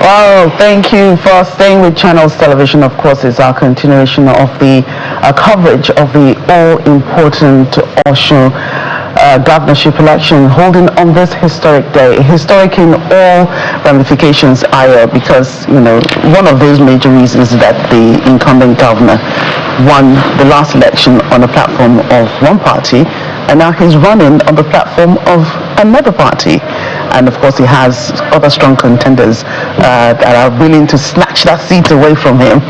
Well, thank you for staying with Channels Television. Of course, it's our continuation of the coverage of the all-important Osun governorship election holding on this historic day. Historic in all ramifications, because, one of those major reasons is that the incumbent governor won the last election on a platform of one party, and now he's running on the platform of another party. And of course, he has other strong contenders that are willing to snatch that seat away from him.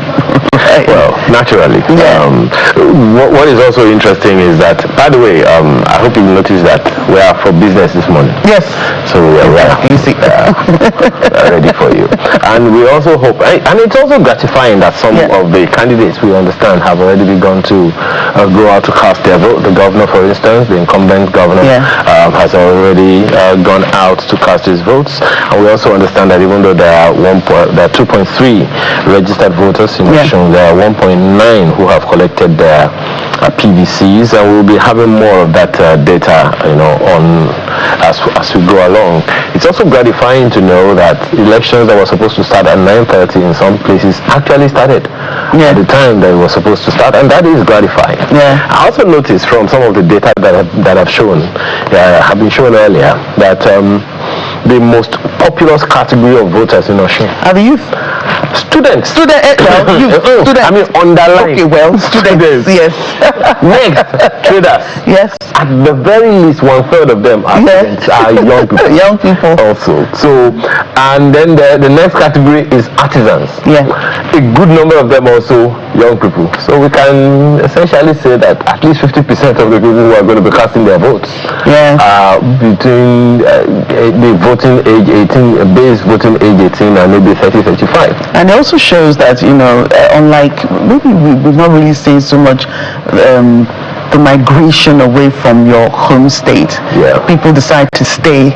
Well, naturally. Yeah. What is also interesting is that, by the way, I hope you noticed that we are for business this morning. Yes. So we are ready for you. And we also hope, and it's also gratifying that some of the candidates we understand have already begun to go out to cast their vote. The governor, for instance, the incumbent governor, has already gone out to cast his votes. And we also understand that even though there are 2.3 registered voters in Osun, there are 1.9 who have collected their PVCs, and we'll be having more of that data, on as we go along. It's also gratifying to know that elections that were supposed to start at 9:30 in some places actually started at the time that it was supposed to start, and that is gratifying. I also noticed from some of the data that have been shown earlier that the most populous category of voters in Osun are the youth. Students. Students. I mean, underline. Okay, well, students. Yes. Next, traders. Yes. At the very least, 1/3 of them are students, are young people. Young people. Also. So, and then the next category is artisans. Yeah. A good number of them also young people. So we can essentially say that at least 50% of the people who are going to be casting their votes are between the voting age 18, base voting age 18, and maybe 30-35. And it also shows that, unlike, maybe we've not really seen so much the migration away from your home state. People decide to stay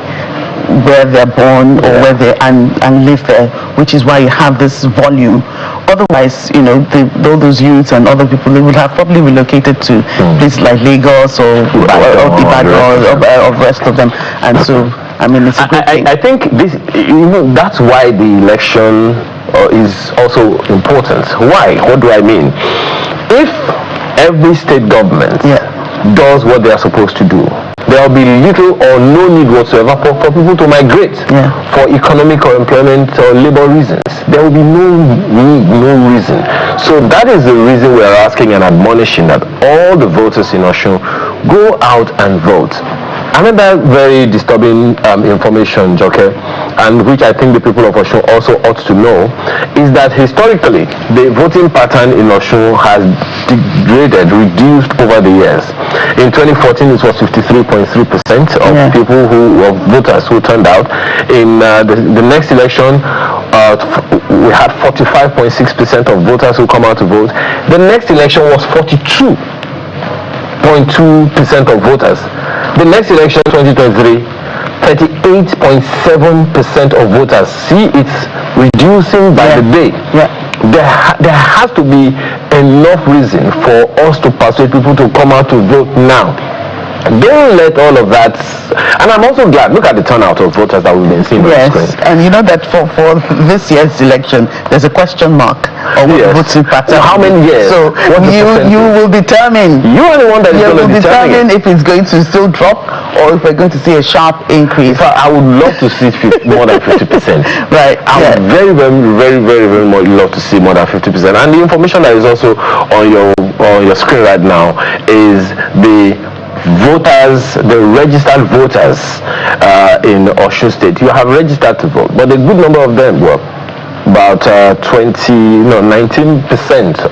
where they're born or where they and live there, which is why you have this volume. Otherwise, all those youths and other people, they would have probably relocated to places like Lagos or Ibadan or rest of them. And so, I mean, it's a good thing. I think this, that's why the election is also important. Why? What do I mean? If every state government does what they are supposed to do, there will be little or no need whatsoever for people to migrate for economic or employment or labor reasons. There will be no need, no reason. So that is the reason we are asking and admonishing that all the voters in Osun go out and vote. Another very disturbing information, Joke, and which I think the people of Osun also ought to know, is that historically the voting pattern in Osun has reduced over the years. In 2014, it was 53.3% of people of voters who turned out. In the next election, we had 45.6% of voters who come out to vote. The next election was 42.2% of voters. The next election, 2023, 38.7% of voters. See, it's reducing by the day. There has to be enough reason for us to persuade people to come out to vote now. Don't let all of that, and I'm also glad, look at the turnout of voters that we've been seeing on the screen. And you know that for this year's election, there's a question mark on voting pattern. How many years? So you will determine. You are the one that is going to determine if it's going to still drop or if we're going to see a sharp increase. In fact, I would love to see more than 50%. Right. I would very, very, very, very much love to see more than 50%. And the information that is also on your screen right now is the voters, the registered voters in Osun State. You have registered to vote, but a good number of them, about 19%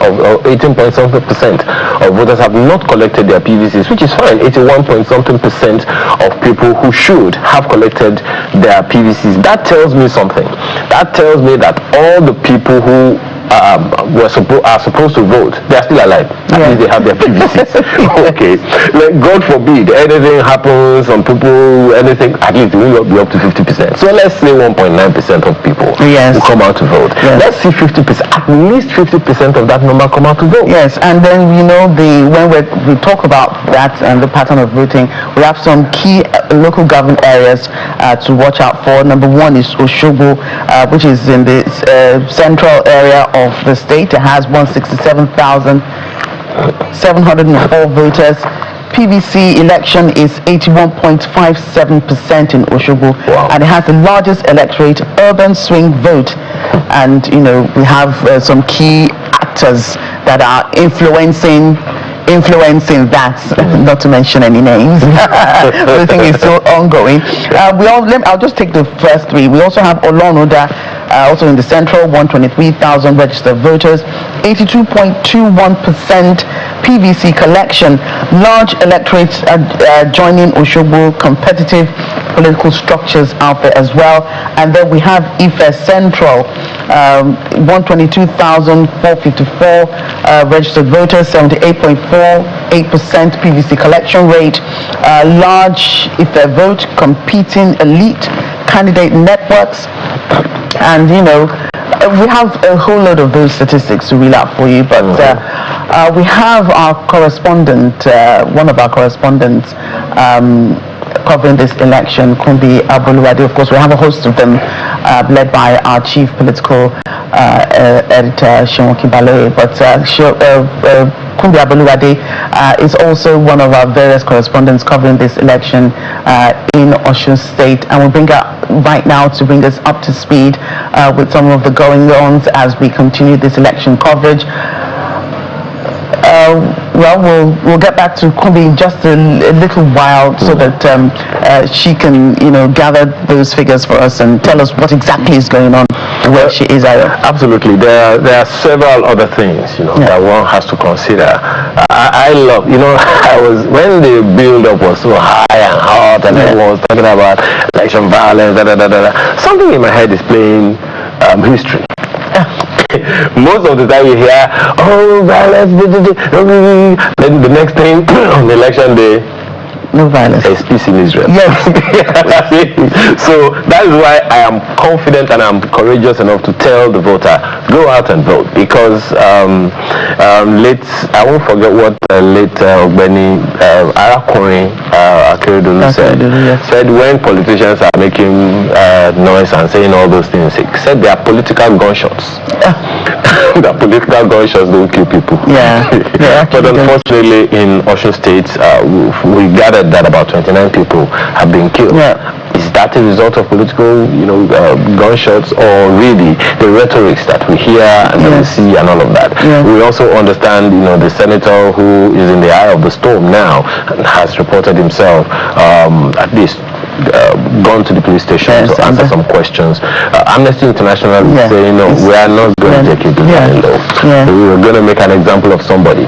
or 18.something% of voters have not collected their PVCs, which is fine. 81.something% of people who should have collected their PVCs. That tells me something. That tells me that all the people who are supposed to vote, they are still alive. At least they have their PVCs. Okay. Like, God forbid anything happens, some people, anything, at least it will not be up to 50%. So let's say 1.9% of people will come out to vote. Let's see 50%, at least 50% of that number come out to vote. Yes, and then when we talk about that and the pattern of voting, we have some key local government areas to watch out for. Number one is Osogbo, which is in the central area of the state. It has 167,704 voters. PVC election is 81.57% in Osogbo, and it has the largest electorate, urban swing vote. And we have some key actors that are influencing that, not to mention any names. Everything is still ongoing. I'll just take the first three. We also have Olonoda, also in the central, 123,000 registered voters, 82.21% PVC collection, large electorates joining Osogbo, competitive political structures out there as well. And then we have Ife Central, 122,454 registered voters, 78.48% PVC collection rate, large Ife vote, competing elite candidate networks. And we have a whole load of those statistics to reel out for you, but we have our correspondent, one of our correspondents covering this election, Kumbi Aboluwade. Of course, we have a host of them led by our chief political editor, Seun Kibaloye, but Kumbi Aboluwade is also one of our various correspondents covering this election in Osun State, and we'll bring her right now to bring us up to speed with some of the going-ons as we continue this election coverage. We'll get back to Kumbi in just a little while so that she can, gather those figures for us and tell us what exactly is going on where she is. Absolutely. There are several other things, that one has to consider. I love, when the build-up was so high and hot and everyone was talking about election violence, something in my head is playing history. Most of the time you hear, violence, then the next thing on the election day, no violence. There's peace in Israel. Yes. So that is why I am confident and I'm courageous enough to tell the voter, go out and vote, because I won't forget what late Ogbeni Arakunrin Akeredolu said when politicians are making noise and saying all those things. He said they are political gunshots. The political gunshots don't kill people. But unfortunately in Osun State, we gathered that about 29 people have been killed. Is that a result of political, gunshots, or really the rhetorics that we hear and that we see and all of that? We also understand, the senator who is in the eye of the storm now has reported himself, at least gone to the police station to answer some questions. Amnesty International is saying, no, we are not going to take it to law. We are going to make an example of somebody.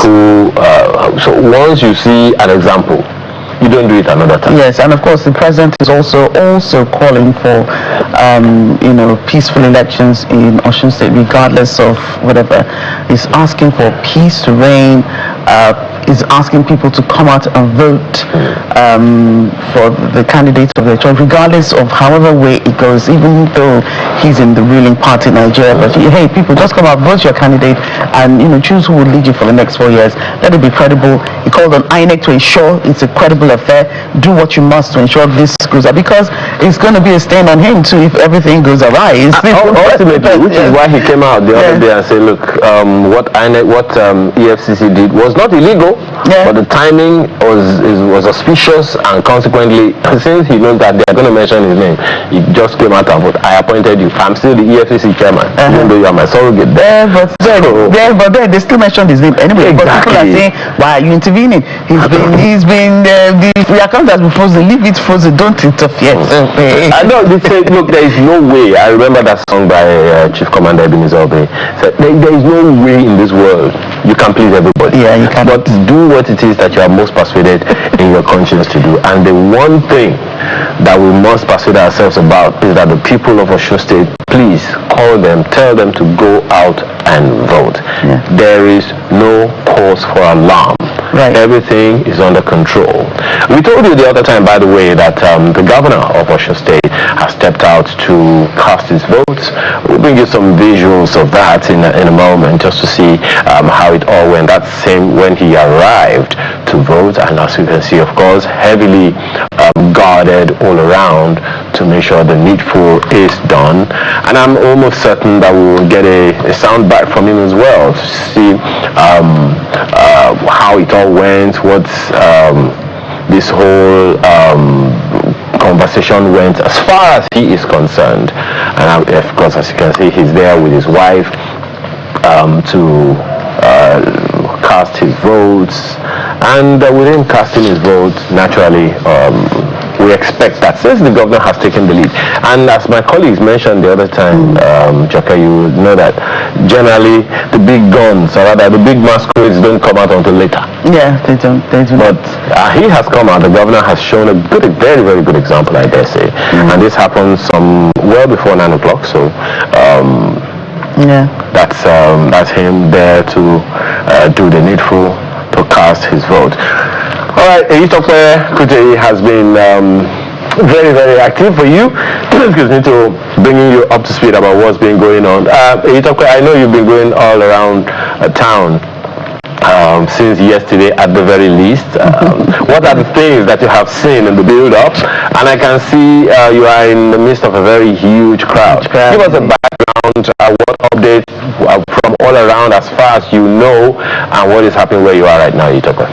Who, so once you see an example, you don't do it another time. And of course the president is also calling for peaceful elections in Osun State, regardless of whatever. He's asking for peace to reign. Is asking people to come out and vote for the candidates of their choice, regardless of however way it goes, even though he's in the ruling party in Nigeria. But hey, people, just come out, vote your candidate, and choose who will lead you for the next 4 years. Let it be credible. He called on INEC to ensure it's a credible affair. Do what you must to ensure this goes up, because it's going to be a stain on him too if everything goes awry. Ultimately, which is why he came out the other day and said, look, what EFCC did was not illegal. But the timing was auspicious, and consequently, since he knows that they are going to mention his name, he just came out and said, I appointed you. I'm still the EFCC chairman, even though you are my surrogate. But then they still mentioned his name anyway. But people are saying, why are you intervening? He's been the account has been frozen. Leave it frozen. Don't interfere. I know. They said, look, there is no way. I remember that song by Chief Commander Ebenezer Obey. Said, there is no way in this world you can please everybody. You can. But do what it is that you are most persuaded in your conscience to do. And the one thing that we must persuade ourselves about is that the people of Osun State, please call them, tell them to go out and vote. Yeah. There is no cause for alarm. Right. Everything is under control. We told you the other time, by the way, that the governor of Osun State has stepped out to cast his votes. We'll bring you some visuals of that in a moment, just to see how it all went. That's same when he arrived to vote, and as you can see, of course, heavily guarded all around to make sure the needful is done. And I'm almost certain that we will get a sound back from him as well to see how it all went, what's this whole conversation went as far as he is concerned. And of course, as you can see, he's there with his wife to cast his votes. And with him casting his votes, naturally, we expect that since the governor has taken the lead, and as my colleagues mentioned the other time, Jaka, you know that generally the big guns, or rather the big masquerades, don't come out until later. Yeah, they do But he has come out. The governor has shown a very, very good example, I dare say. And this happened well before 9 o'clock. So that's him there to do the needful to cast his vote. All right, Itodo Kuje has been very, very active for you. Excuse me, to bringing you up to speed about what's been going on. Itodo, I know you've been going all around town since yesterday at the very least. What are the things that you have seen in the build-up? And I can see you are in the midst of a very huge crowd. Give us a background, what updates from all around as far as you know, and what is happening where you are right now, Itodo.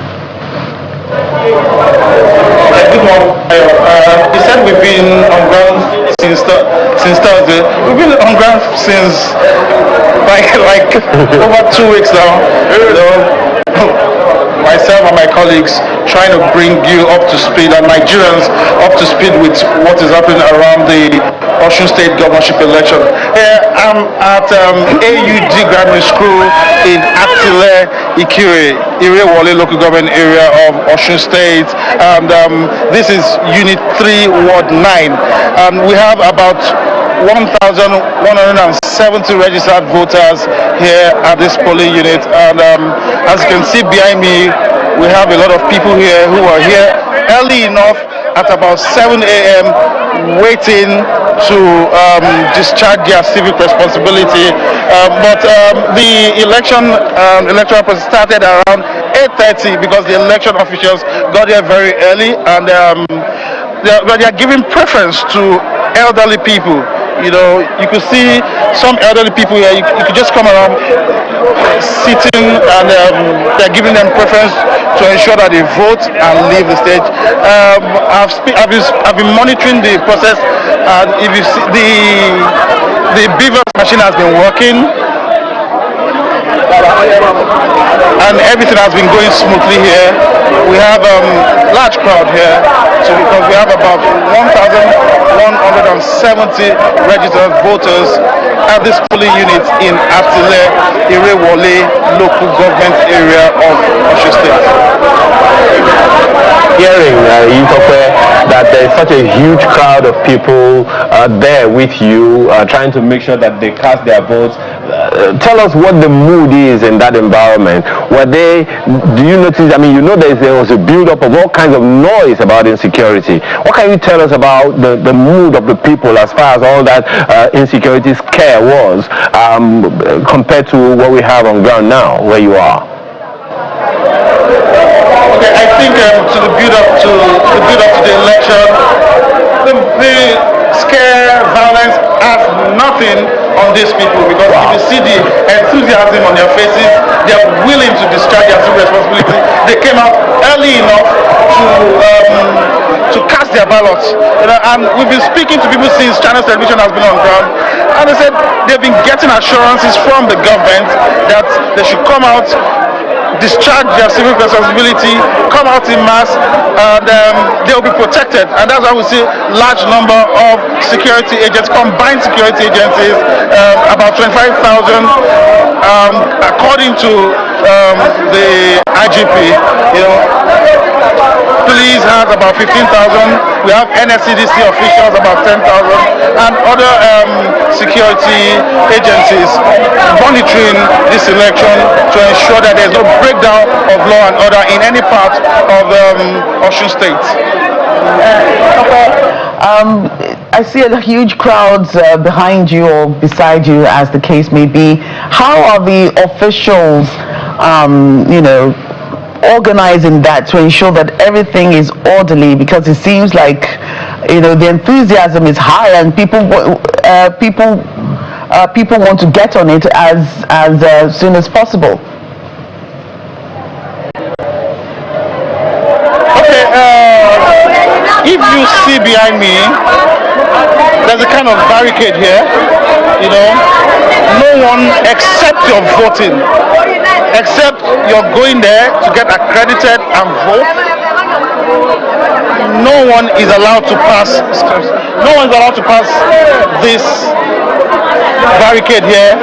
Good morning. You said we've been on ground since Thursday. We've been on ground since like over 2 weeks now. Myself and my colleagues trying to bring you up to speed and Nigerians up to speed with what is happening around the Osun State governorship election. Here I'm at AUD Grammar School in Atile Ikire, Irewole local government area of Osun State, and this is Unit 3, Ward 9. We have about 1,170 registered voters here at this polling unit, and as you can see behind me, we have a lot of people here who are here early enough at about 7 a.m. waiting to discharge their civic responsibility. But the electoral process started around 8:30 because the election officials got here very early, and they are giving preference to elderly people. You know, you could see some elderly people here. You could just come around sitting, and they're giving them preference to ensure that they vote and leave the stage. I've been monitoring the process. If you see, the beaver machine has been working, and everything has been going smoothly here. We have a large crowd here, so because we have about 1,170 registered voters at this polling unit in Atile Irewole local government area of Osun State. Hearing that there is such a huge crowd of people there with you, trying to make sure that they cast their votes. Tell us what the mood is in that environment. Do you notice, I mean, you know there was a build-up of all kinds of noise about insecurity. What can you tell us about the mood of the people as far as all that insecurity scare was compared to what we have on ground now, where you are? Okay, I think to the build up to the election, the scare, violence has nothing on these people, because if you see the enthusiasm on their faces, they are willing to discharge their civic responsibility. They came out early enough to cast their ballots. And we've been speaking to people since Channel Television has been on ground, and they said they've been getting assurances from the government that they should come out, discharge their civic responsibility, come out in mass, and they'll be protected. And that's why we see large number of security agents, combined security agencies, about 25,000, according to the IGP. police has about 15,000. We have NSCDC officials about 10,000, and other security agencies monitoring this election to ensure that there's no breakdown of law and order in any part of Osun State. I see a huge crowds behind you or beside you, as the case may be. How are the officials, organizing that to ensure that everything is orderly? Because it seems like, the enthusiasm is high and people want to get on it as soon as possible. Okay, if you see behind me, there's a kind of barricade here. No one except you're voting, except you're going there to get accredited and vote. No one is allowed to pass. No one is allowed to pass this barricade here.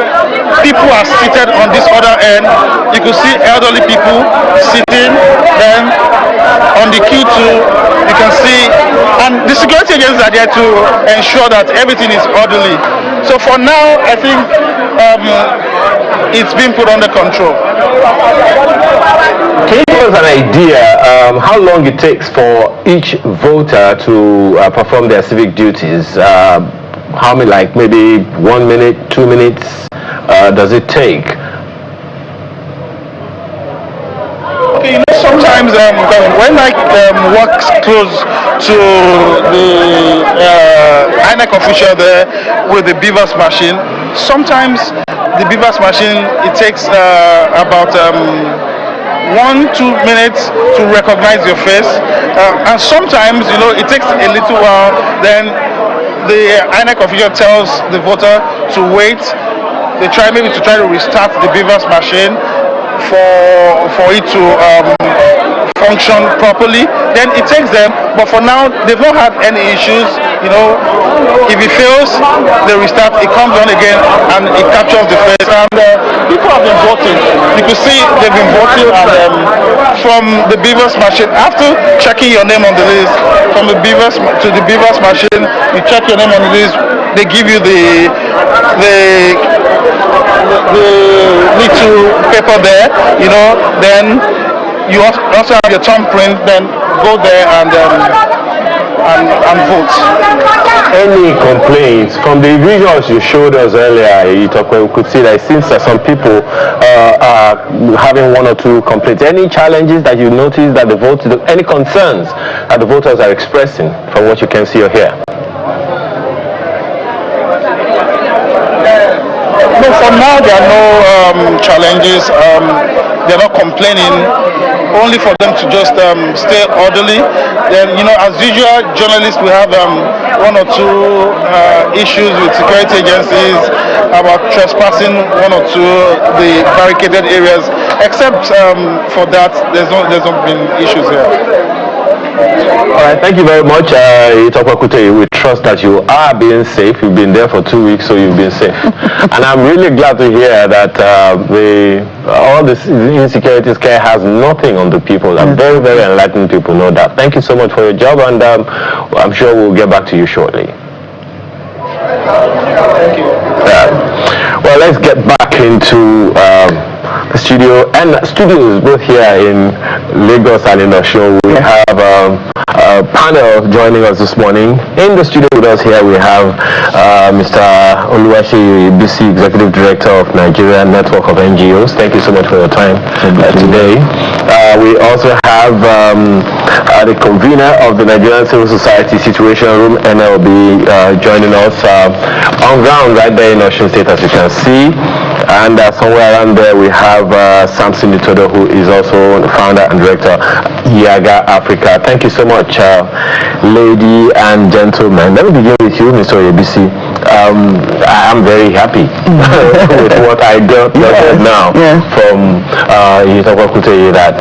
People are seated on this other end. You could see elderly people sitting. Then on the queue too, you can see, and the security agents are there to ensure that everything is orderly. So for now, I think it's been put under control. Can you give us an idea how long it takes for each voter to perform their civic duties? How many, like maybe 1 minute, 2 minutes does it take? Okay, sometimes when I work close to the INEC official there with the beavers machine, sometimes the beavers machine, it takes about 1-2 minutes to recognize your face, and sometimes it takes a little while. Then the INEC official tells the voter to wait. They try to restart the beavers machine for it to function properly. Then it takes them, but for now they've not had any issues. If it fails, they restart, it comes on again and it captures the face. And people have been voting. You can see they've been voting, and from the beavers machine, after checking your name on the list, from the beavers to the beavers machine, you check your name on the list, they give you the little paper there, then you also have your thumbprint, then go there and vote. Any complaints from the visuals you showed us earlier? We could see that it seems that some people are having 1 or 2 complaints. Any challenges that you notice that the voters, any concerns that the voters are expressing from what you can see or hear? No, for now there are no challenges. They're not complaining. Only for them to just stay orderly. Then, as usual, journalists, we have 1 or 2 issues with security agencies about trespassing 1 or 2 the barricaded areas. Except for that, there's not been issues here. All right, thank you very much, Itodo. We trust that you are being safe. You've been there for 2 weeks, so you've been safe. And I'm really glad to hear that all this insecurity scare has nothing on the people. And very, very enlightened people know that. Thank you so much for your job, and I'm sure we'll get back to you shortly. Thank you. Well, let's get back into the studio and studios both here in Lagos and in Osun. We have a panel joining us this morning. In the studio with us here we have Mr. Oluseyi, Oyebisi, Executive Director of Nigeria Network of NGOs. Thank you so much for your time today. We also have the convener of the Nigerian Civil Society Situation Room, NLB, joining us on ground right there in Osun State, as you can see. And somewhere around there we have Samson Itodo, who is also the founder and director Yaga Africa. Thank you so much, lady and gentlemen. Let me begin with you, Mr. Oyebisi. I am very happy with what I got now from Itodo, that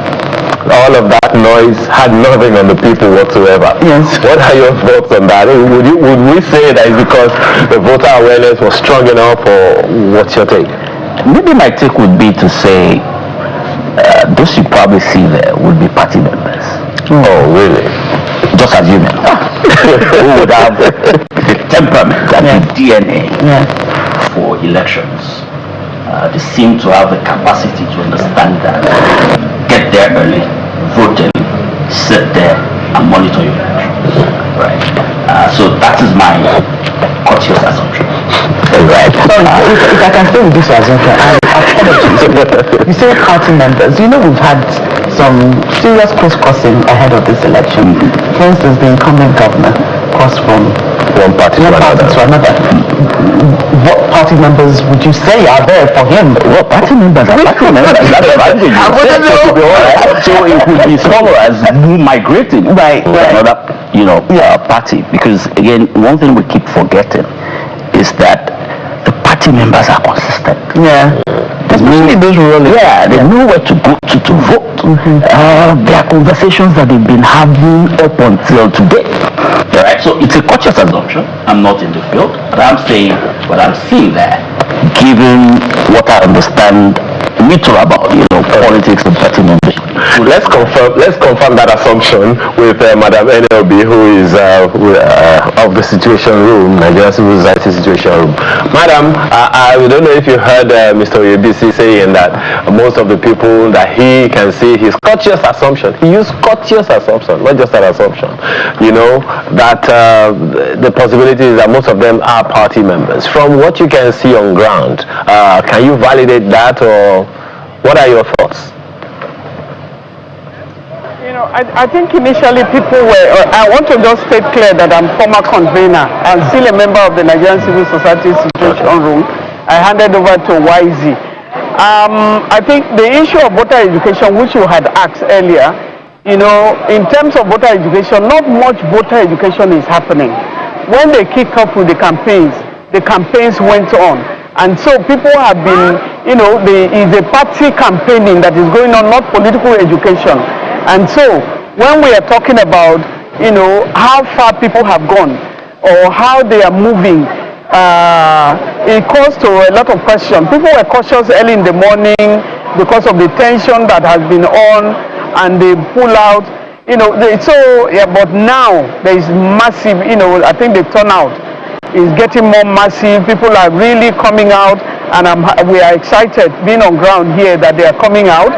all of that noise had nothing on the people whatsoever. Yes. What are your thoughts on that? Would we say that it's because the voter awareness was strong enough, or what's your take? Maybe my take would be to say those you probably see there would be party members. Oh, really? Just assuming. Who would have the temperament and the DNA for elections? They seem to have the capacity to understand that. Get there early, vote early, sit there and monitor your elections. Right. So that is my courteous assumption. Right. So if I can stay with this assumption, apologies. You say party members. You know, we've had some serious crisscrossing ahead of this election. For instance, the incumbent governor crossed from one party to another. What party members would you say are there for him? What party members are party members? I wouldn't know. So it would be followers who migrated to another, party. Because again, one thing we keep forgetting is that the party members are consistent. Yeah. Especially those rural areas. Yeah, they know where to go to vote. There are conversations that they've been having up until today. Right? So it's a conscious assumption. I'm not in the field, but I'm saying what I'm seeing there, given what I understand little about, politics and party membership. Let's confirm that assumption with Madam NLB, who is of the Situation Room, Nigerian Civil Society Situation Room. Madam, I don't know if you heard Mr. Oyebisi saying that most of the people that he can see his courteous assumption. He used courteous assumption, not just an assumption. That the possibility is that most of them are party members. From what you can see on ground, can you validate that, or what are your thoughts? I think initially people were, I want to just state clear that I'm former convener and still a member of the Nigerian Civil Society Situation Room. I handed over to YZ. I think the issue of voter education, which you had asked earlier, in terms of voter education, not much voter education is happening. When they kick off with the campaigns went on. And so people have been, there is a party campaigning that is going on, not political education. And so when we are talking about, how far people have gone or how they are moving, it calls to a lot of questions. People were cautious early in the morning because of the tension that has been on, and they pull out, but now there is massive, I think the turnout is getting more massive. People are really coming out, and we are excited being on ground here that they are coming out.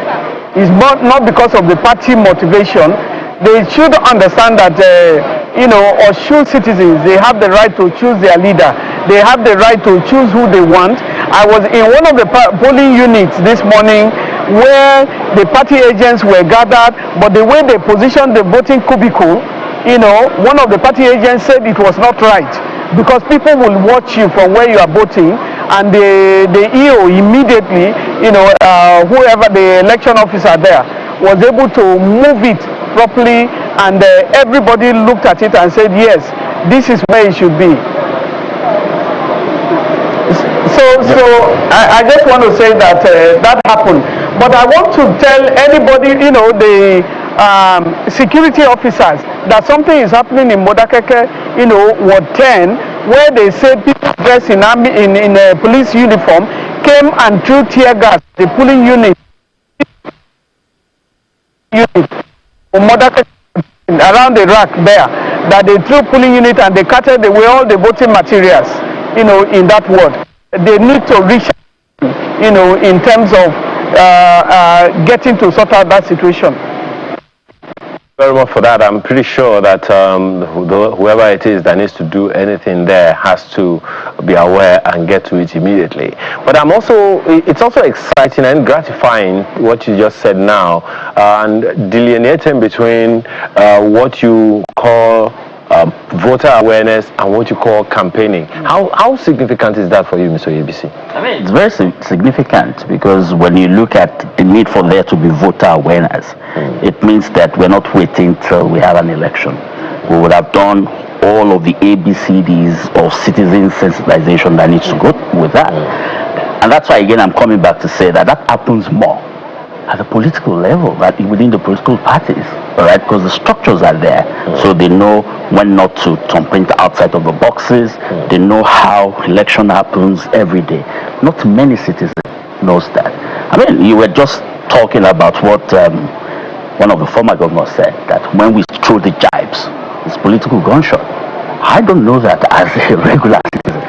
It's not because of the party motivation. They should understand that, Osun citizens, they have the right to choose their leader. They have the right to choose who they want. I was in one of the polling units this morning where the party agents were gathered, but the way they positioned the voting cubicle, one of the party agents said it was not right, because people will watch you from where you are voting, and the EO immediately, whoever the election officer there was able to move it properly, and everybody looked at it and said, yes, this is where it should be. So I just want to say that that happened. But I want to tell anybody, the security officers, that something is happening in Modakeke, Ward 10, where they said people dressed in a police uniform came and threw tear gas. The polling unit Modakeke, around the rack there, that they threw polling unit and they carted away all the voting materials, in that ward. They need to reach, in terms of getting to sort out that situation. Very much for that. I'm pretty sure that whoever it is that needs to do anything there has to be aware and get to it immediately. But it's also exciting and gratifying what you just said now, and delineating between what you call voter awareness and what you call campaigning. How significant is that for you, Mr. Oyebisi? I mean, it's very significant, because when you look at the need for there to be voter awareness, it means that we're not waiting till we have an election. We would have done all of the ABCDs of citizen sensitization that needs to go with that. And that's why, again, I'm coming back to say that happens more at the political level, within the political parties, all right, because the structures are there, so they know when not to thumbprint outside of the boxes. They know how election happens every day. Not many citizens knows that. I mean, you were just talking about what one of the former governors said that when we throw the jibes, it's political gunshot. I don't know that as a regular citizen,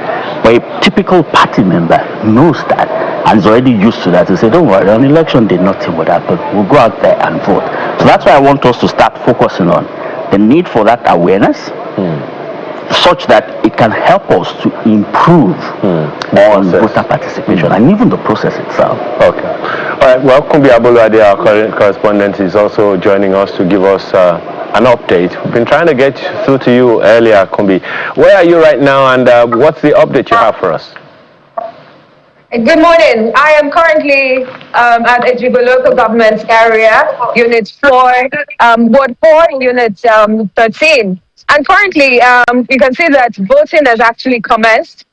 but a typical party member knows that and is already used to that. To say, don't worry, on election day nothing would happen. We'll go out there and vote. So that's why I want us to start focusing on the need for that awareness, such that it can help us to improve on voter participation and even the process itself. Okay. All right. Well, Kumbi Abolade, our current correspondent, is also joining us to give us an update. We've been trying to get through to you earlier, Kumbi. Where are you right now, and what's the update you have for us? Good morning. I am currently at Itodo local government area, Unit 4, Ward 4, Unit 13. And currently, you can see that voting has actually commenced.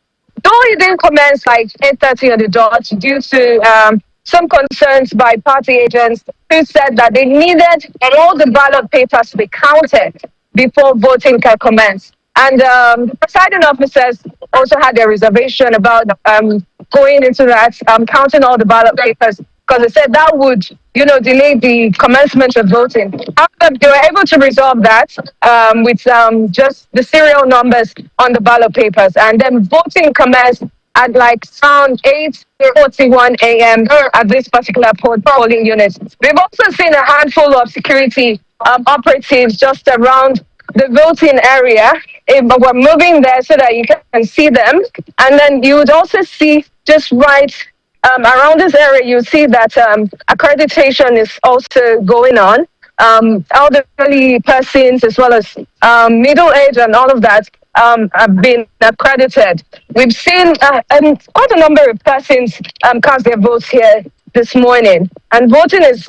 Though it didn't commence like 8:30 on the dot due to some concerns by party agents who said that they needed all the ballot papers to be counted before voting can commence. And the presiding officers also had their reservation about going into that, counting all the ballot papers, because they said that would, delay the commencement of voting. However, they were able to resolve that with just the serial numbers on the ballot papers. And then voting commenced at like around 8:41 a.m. at this particular polling unit. We've also seen a handful of security operatives just around the voting area. We're moving there so that you can see them. And then you would also see just right around this area, you see that accreditation is also going on. Elderly persons as well as middle age and all of that have been accredited. We've seen quite a number of persons cast their votes here this morning. And voting is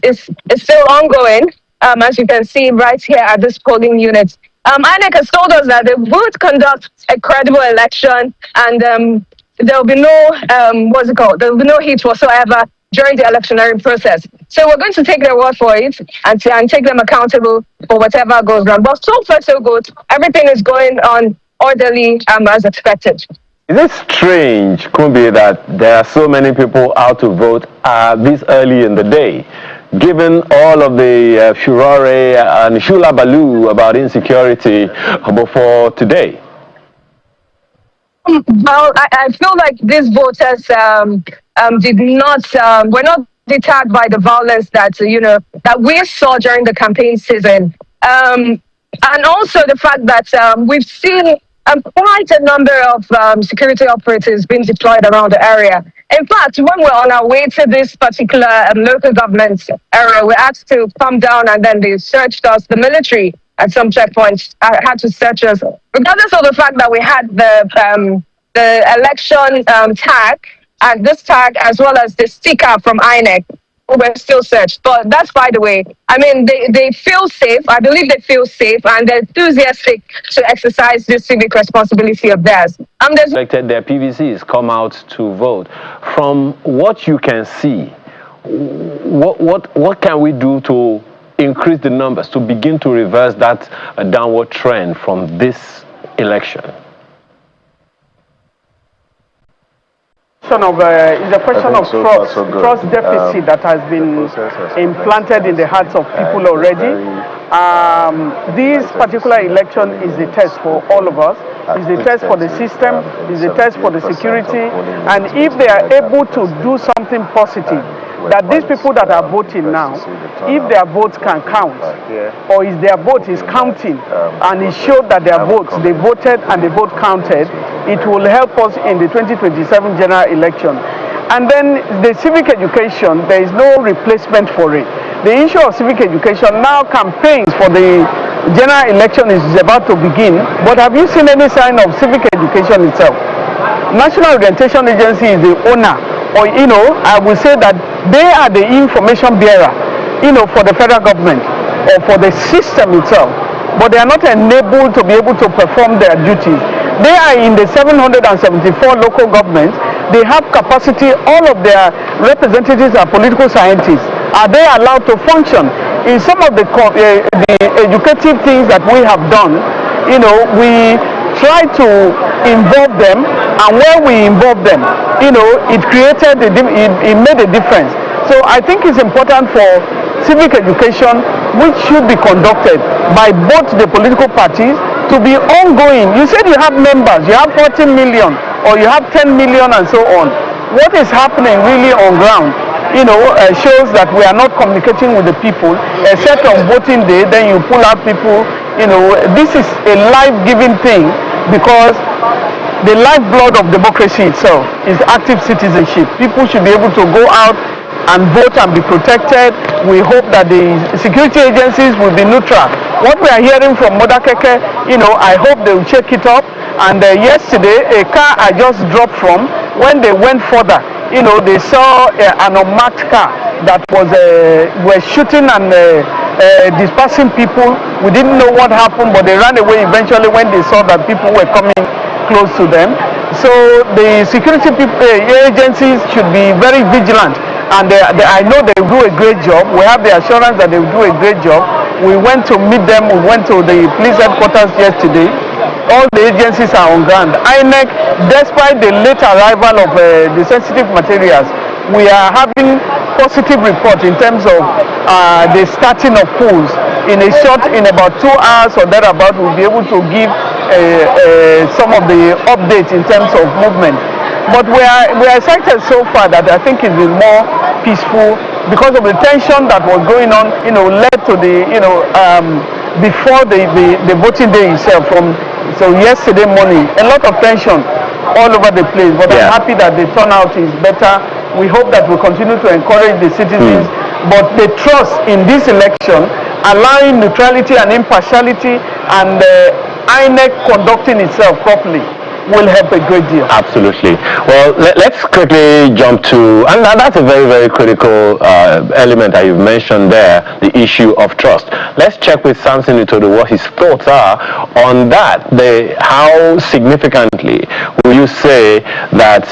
still ongoing, as you can see right here at this polling unit. INEC has told us that they would conduct a credible election, and there will be no, there will be no heat whatsoever during the electioneering process. So we're going to take their word for it and take them accountable for whatever goes wrong. But so far, so good. Everything is going on orderly as expected. Is it strange, Kumbi, that there are so many people out to vote this early in the day, given all of the furore and hula baloo about insecurity before today? Well, I feel like these voters were not deterred by the violence that that we saw during the campaign season, and also the fact that we've seen quite a number of security operatives being deployed around the area. In fact, when we're on our way to this particular local government area, we're asked to come down, and then they searched us. The military at some checkpoints had to search us, regardless of the fact that we had the election tag, and this tag as well as the sticker from INEC. We're still searched, but that's by the way. I mean, they feel safe. I believe they feel safe, and they're enthusiastic to exercise this civic responsibility of theirs. Their PVCs come out to vote. From what you can see, what can we do to increase the numbers, to begin to reverse that downward trend from this election? It's a question of trust deficit that has been implanted in the hearts of people already. This particular election is a test for all of us. It's a test for the system. It's a test for the security. And if they are able to do something positive, that these people that are voting now, if their votes can count, or if their vote is counting, and it showed that their votes, they voted and the vote counted, it will help us in the 2027 general election. And then the civic education, there is no replacement for it. The issue of civic education, now campaigns for the general election is about to begin, but have you seen any sign of civic education itself? National Orientation Agency is the owner, or I will say that they are the information bearer, for the federal government or for the system itself, but they are not enabled to be able to perform their duties. They are in the 774 local governments. They have capacity. All of their representatives are political scientists. Are they allowed to function? In some of the educative things that we have done, we try to involve them, and where we involve them, it created, it made a difference. So I think it's important for civic education which should be conducted by both the political parties to be ongoing. You said you have members, you have 14 million or you have 10 million and so on. What is happening really on ground, shows that we are not communicating with the people, except on voting day, then you pull out people. This is a life-giving thing, because the lifeblood of democracy itself is active citizenship. People should be able to go out and vote and be protected. We hope that the security agencies will be neutral. What we are hearing from Modakeke, I hope they will check it up. And yesterday, a car I just dropped from, when they went further, they saw an unmarked car that were shooting and dispersing people. We didn't know what happened, but they ran away eventually when they saw that people were coming close to them. So the security agencies should be very vigilant, and I know they will do a great job. We have the assurance that they will do a great job. We went to meet them. We went to the police headquarters yesterday. All the agencies are on ground. INEC, despite the late arrival of the sensitive materials, we are having positive report in terms of the starting of polls. In about 2 hours or thereabout, we'll be able to give some of the updates in terms of movement. But we are excited so far that I think it's been more peaceful, because of the tension that was going on, led to the, before the voting day itself. So yesterday morning, a lot of tension all over the place, but I'm happy that the turnout is better. We hope that we continue to encourage the citizens, but the trust in this election, allowing neutrality and impartiality, and INEC conducting itself properly, will help a great deal. Absolutely. Well, let's quickly jump to, and that's a very, very critical element that you've mentioned there, the issue of trust. Let's check with Samson Itodo what his thoughts are on that. How significantly will you say that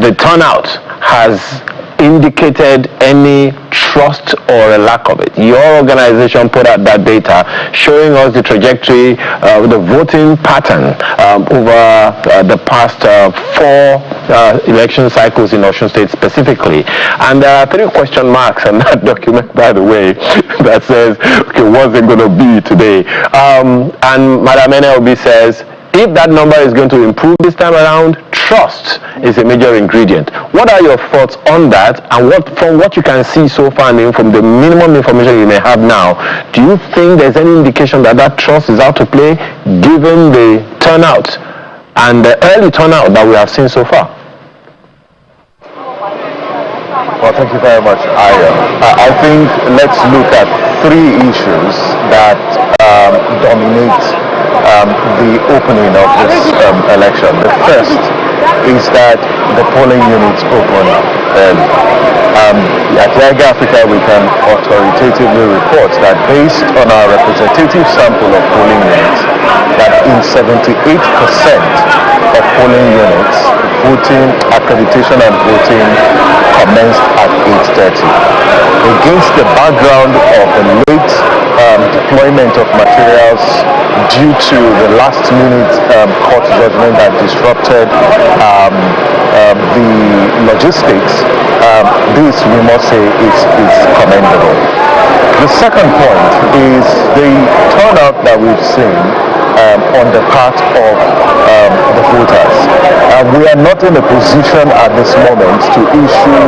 the turnout has indicated any trust or a lack of it? Your organization put out that data showing us the trajectory, the voting pattern over the past 4 election cycles in Osun State specifically. And there are 3 question marks on that document, by the way, that says, okay, what's it going to be today? And Madam NLB says, if that number is going to improve this time around, trust is a major ingredient. What are your thoughts on that? And from what you can see so far, and from the minimum information you may have now, do you think there's any indication that trust is out to play, given the turnout and the early turnout that we have seen so far? Well, thank you very much, I think let's look at 3 issues that dominate the opening of this election. The first is that the polling units open early. At Yaga Africa, we can authoritatively report that based on our representative sample of polling units, that in 78% of polling units, voting, accreditation and voting commenced at 8:30. Against the background of the late deployment of materials due to the last-minute court judgment that disrupted the logistics, this, we must say, is commendable. The second point is the turnout that we've seen on the part of the voters. We are not in a position at this moment to issue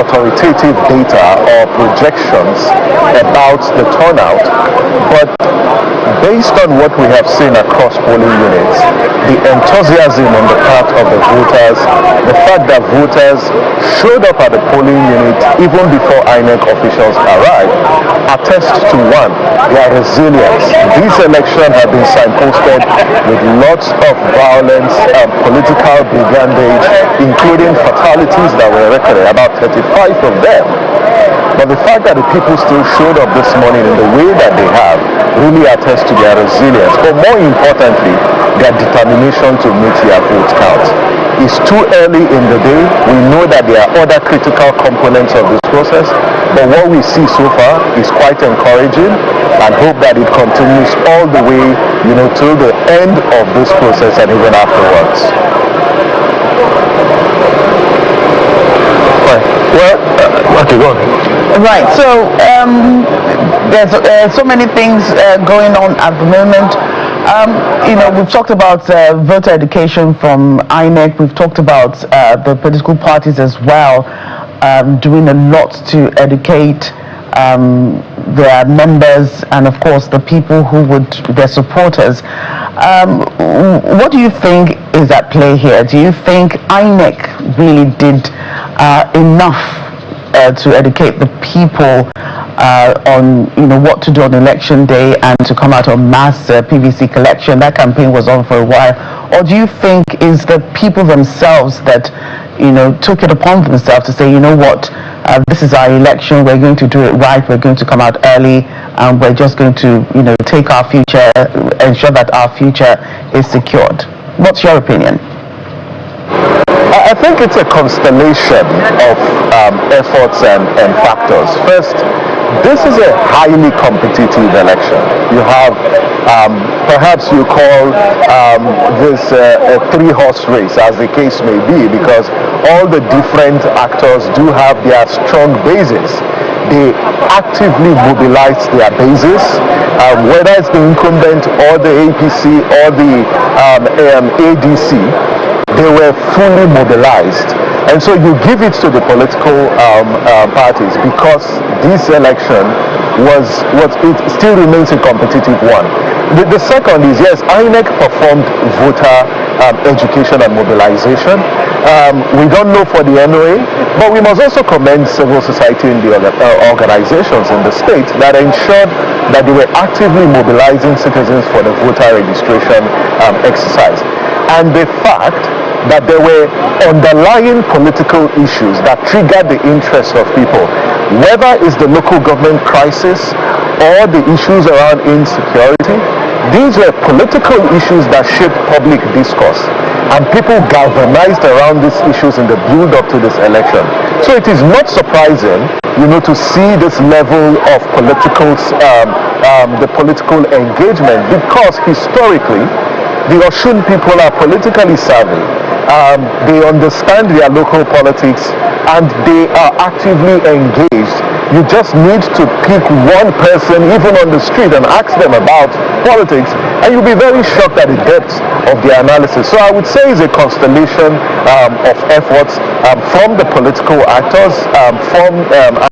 authoritative data or projections about the turnout, but based on what we have seen across polling units, the enthusiasm on the part of the voters, the fact that voters showed up at the polling unit even before INEC officials arrived, attests to one, their resilience. These elections have been signposted with lots of violence and political brigandage, including fatalities that were recorded, about 35 of them. But the fact that the people still showed up this morning in the way that they have really attests to their resilience, but more importantly, their determination to make their vote count. It's too early in the day. We know that there are other critical components of this process, but what we see so far is quite encouraging, and hope that it continues all the way, till the end of this process and even afterwards. Well, okay, go on. Right. So there's so many things going on at the moment. We've talked about voter education from INEC. We've talked about the political parties as well, doing a lot to educate their members and, of course, the people who would, their supporters. What do you think is at play here? Do you think INEC really did enough to educate the people on what to do on election day and to come out on mass PVC collection? That campaign was on for a while. Or do you think is the people themselves that took it upon themselves to say, what, this is our election, we're going to do it right, we're going to come out early, and we're just going to take our future, ensure that our future is secured? What's your opinion? I think it's a constellation of efforts and factors. First, this is a highly competitive election. You have, perhaps you call this a three-horse race, as the case may be, because all the different actors do have their strong bases. They actively mobilize their bases, whether it's the incumbent or the APC or the ADC. They were fully mobilized, and so you give it to the political parties because this election it still remains a competitive one. The second is, yes, INEC performed voter education and mobilization. We don't know for the NOA, but we must also commend civil society in the organizations in the state that ensured that they were actively mobilizing citizens for the voter registration exercise. And the fact that there were underlying political issues that triggered the interest of people, whether it's the local government crisis or the issues around insecurity. These were political issues that shaped public discourse, and people galvanized around these issues in the build-up to this election. So it is not surprising, to see this level of the political engagement, because historically, the Osun people are politically savvy. They understand their local politics and they are actively engaged. You just need to pick one person, even on the street, and ask them about politics, and you'll be very shocked at the depth of their analysis. So I would say it's a constellation of efforts from the political actors, from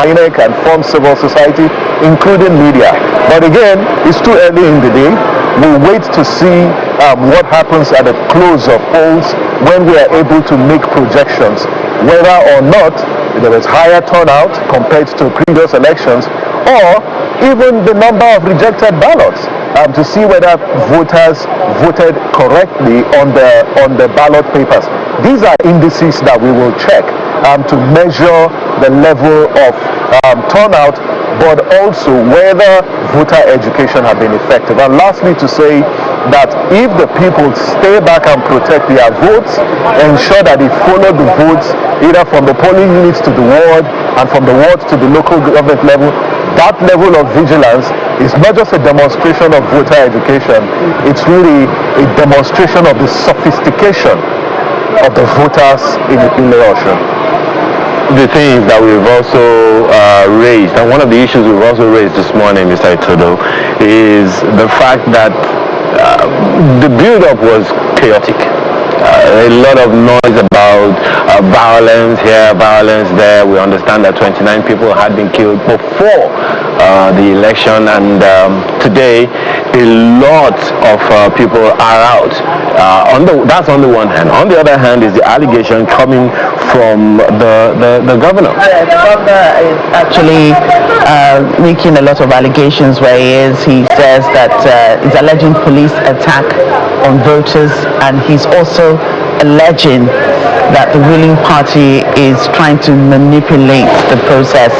INEC and from civil society, including media. But again, it's too early in the day. We'll wait to see what happens at the close of polls when we are able to make projections whether or not there is higher turnout compared to previous elections, or even the number of rejected ballots, to see whether voters voted correctly on the ballot papers. These are indices that we will check to measure the level of turnout, but also whether voter education has been effective. And lastly, to say that if the people stay back and protect their votes, ensure that they follow the votes either from the polling units to the ward and from the ward to the local government level, that level of vigilance is not just a demonstration of voter education, it's really a demonstration of the sophistication of the voters in Osun. The thing that we've also raised, and one of the issues we've also raised this morning, Mr. Itodo, is the fact that the build-up was chaotic. A lot of noise about violence here, violence there. We understand that 29 people had been killed before the election, and today a lot of people are out. That's on the one hand. On the other hand is the allegation coming from the governor. The governor is actually making a lot of allegations where he says that he's alleging police attack on voters, and he's also alleging that the ruling party is trying to manipulate the process.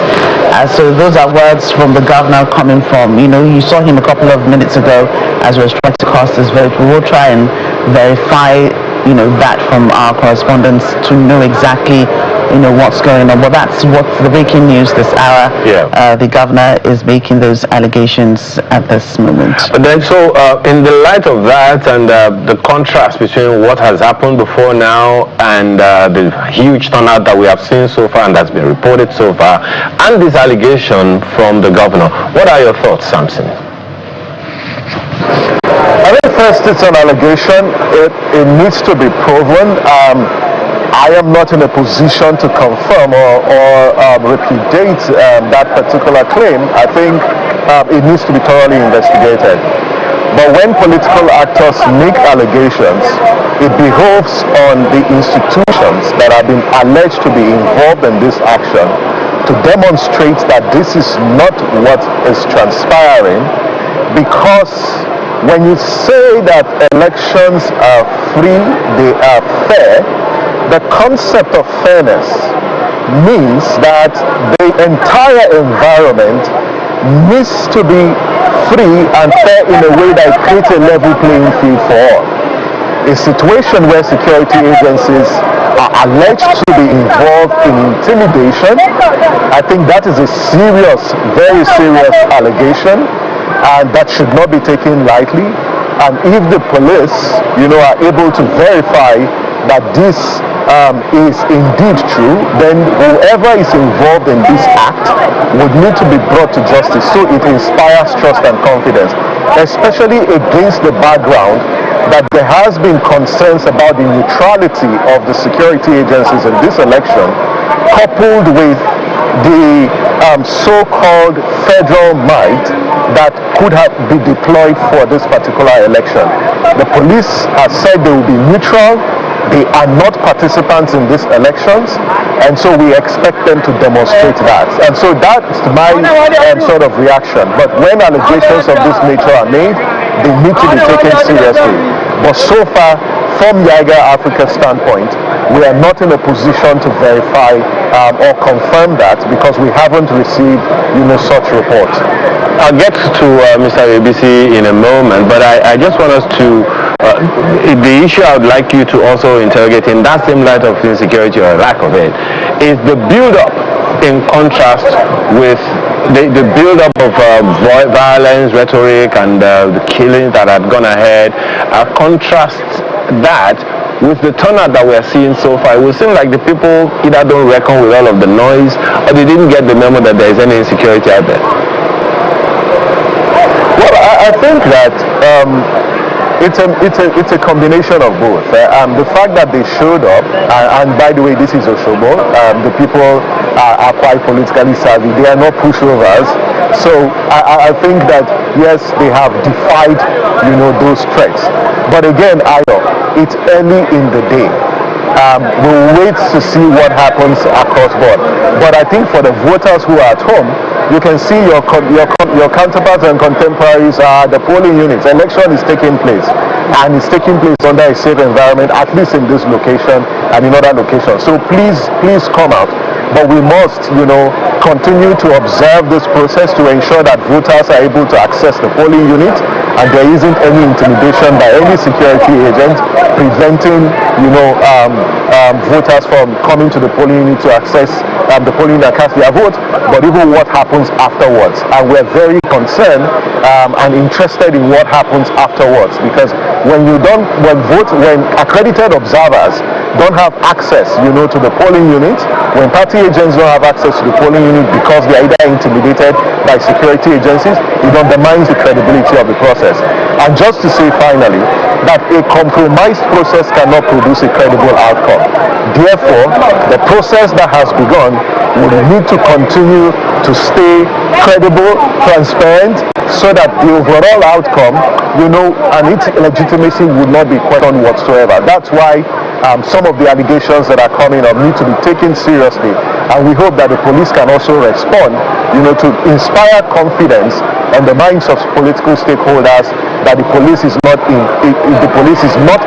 So those are words from the governor coming from, you saw him a couple of minutes ago as he was trying to cast his vote. We will try and verify, that from our correspondents to know exactly what's going on. But that's what's the breaking news this hour. Yeah. The governor is making those allegations at this moment. And then, so in the light of that and the contrast between what has happened before now and the huge turnout that we have seen so far and that's been reported so far, and this allegation from the governor, what are your thoughts, Samson? I think first it's an allegation. It needs to be proven. I am not in a position to confirm or repudiate that particular claim. I think it needs to be thoroughly investigated. But when political actors make allegations, it behoves on the institutions that have been alleged to be involved in this action to demonstrate that this is not what is transpiring, because when you say that elections are free, they are fair, the concept of fairness means that the entire environment needs to be free and fair in a way that creates a level playing field for all. A situation where security agencies are alleged to be involved in intimidation, I think that is a serious, very serious allegation, and that should not be taken lightly. And if the police, are able to verify that this is indeed true, then whoever is involved in this act would need to be brought to justice, so it inspires trust and confidence, especially against the background that there has been concerns about the neutrality of the security agencies in this election, coupled with the so-called federal might that could have been deployed for this particular election. The police have said they will be neutral. They are not participants in these elections, and so we expect them to demonstrate that. And so that's my sort of reaction. But when allegations of this nature are made, they need to be taken seriously. But so far, from Yiga Africa's standpoint, we are not in a position to verify or confirm that, because we haven't received, such reports. I'll get to Mr. Oyebisi in a moment, but I just want us to, the issue I would like you to also interrogate in that same light of insecurity or lack of it, is the build-up in contrast with the build-up of violence, rhetoric, and the killings that had gone ahead. Contrast that with the turnout that we're seeing so far. It would seem like the people either don't reckon with all of the noise, or they didn't get the memo that there is any insecurity out there. Well, I think that it's a combination of both. The fact that they showed up, and by the way, this is Oshobo. The people are quite politically savvy. They are not pushovers. So I think that yes, they have defied, those threats. But again, it's early in the day. We'll wait to see what happens across board. But I think for the voters who are at home, you can see your counterparts and contemporaries are the polling units. Election is taking place, and it's taking place under a safe environment, at least in this location and in other locations. So please come out. But we must, continue to observe this process to ensure that voters are able to access the polling unit, and there isn't any intimidation by any security agent preventing, voters from coming to the polling unit to access the polling unit and cast their vote, but even what happens afterwards. And we're very concerned and interested in what happens afterwards, because when accredited observers don't have access, to the polling unit, when party agents don't have access to the polling unit because they are either intimidated by security agencies, it undermines the credibility of the process. And just to say finally, that a compromised process cannot produce a credible outcome. Therefore, the process that has begun will need to continue to stay credible, transparent, so that the overall outcome, and its legitimacy would not be questioned whatsoever. That's why some of the allegations that are coming up need to be taken seriously, and we hope that the police can also respond, to inspire confidence in the minds of political stakeholders that the police is not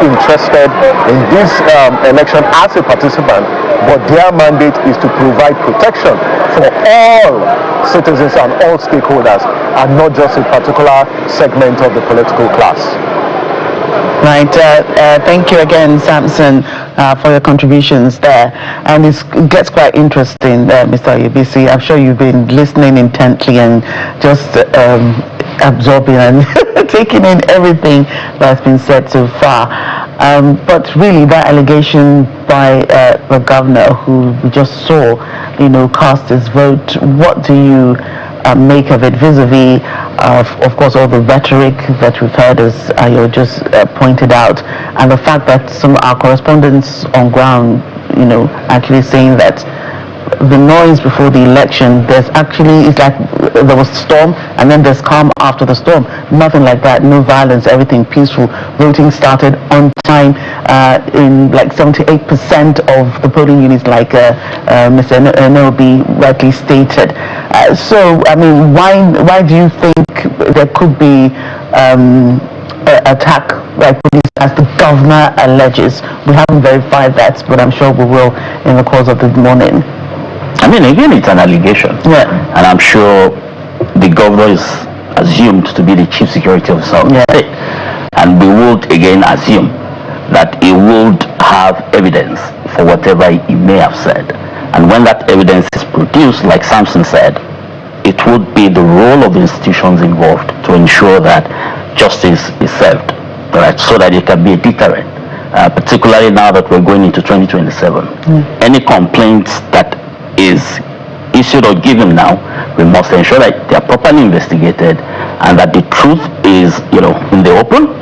interested in this election as a participant, but their mandate is to provide protection for all citizens and all stakeholders, and not just a particular segment of the political class. Right. Thank you again, Samson. for your contributions there. And it gets quite interesting, Mr. Oyebisi. I'm sure you've been listening intently and just absorbing and taking in everything that's been said so far. But really, that allegation by the governor, who we just saw, cast his vote, what do you make of it vis-a-vis, of course, all the rhetoric that we've heard, as you just pointed out, and the fact that some of our correspondents on ground, actually saying that the noise before the election, it's like there was storm and then there's calm after the storm. Nothing like that, no violence, everything peaceful. Voting started on time in like 78% of the polling units, like Mr. Enobi rightly stated. So, I mean, why do you think there could be attack by police as the governor alleges? We haven't verified that, but I'm sure we will in the course of the morning. I mean, again, it's an allegation. Yeah. And I'm sure the governor is assumed to be the chief security officer of the state. And we would again assume that he would have evidence for whatever he may have said. And when that evidence is produced, like Samson said, it would be the role of the institutions involved to ensure that justice is served, right, so that it can be a deterrent. Particularly now that we're going into 2027. Any complaints that is issued or given now, we must ensure that they are properly investigated and that the truth is, in the open,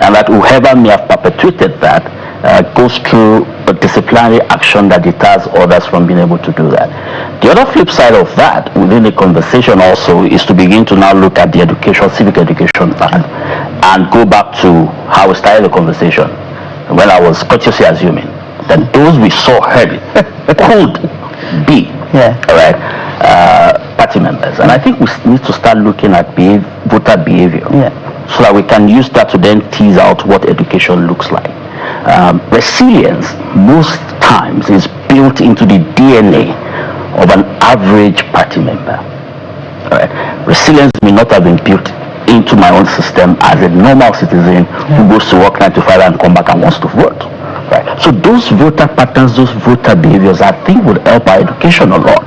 and that whoever may have perpetuated that goes through a disciplinary action that deters others from being able to do that. The other flip side of that within the conversation also is to begin to now look at the civic education part, and go back to how we started the conversation when I was courteously assuming that those we saw early could be party members. And I think we need to start looking at voter behavior, so that we can use that to then tease out what education looks like. Resilience most times is built into the DNA of an average party member. Resilience may not have been built into my own system as a normal citizen who goes to work 9 to 5 and come back and wants to vote. So those voter patterns, those voter behaviors, I think would help our education a lot,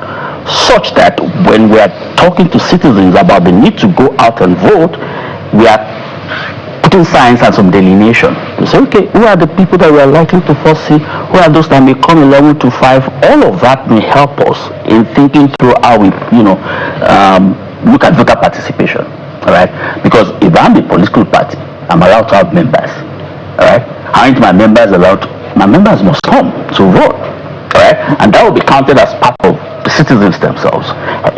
such that when we are talking to citizens about the need to go out and vote, we are putting signs and some delineation to say, okay, who are the people that we are likely to foresee? Who are those that may come 11 to 5? All of that may help us in thinking through how we, look at voter participation. Because if I'm a political party, I'm allowed to have members. Aren't my members allowed? My members must come to vote. And that will be counted as part of the citizens themselves.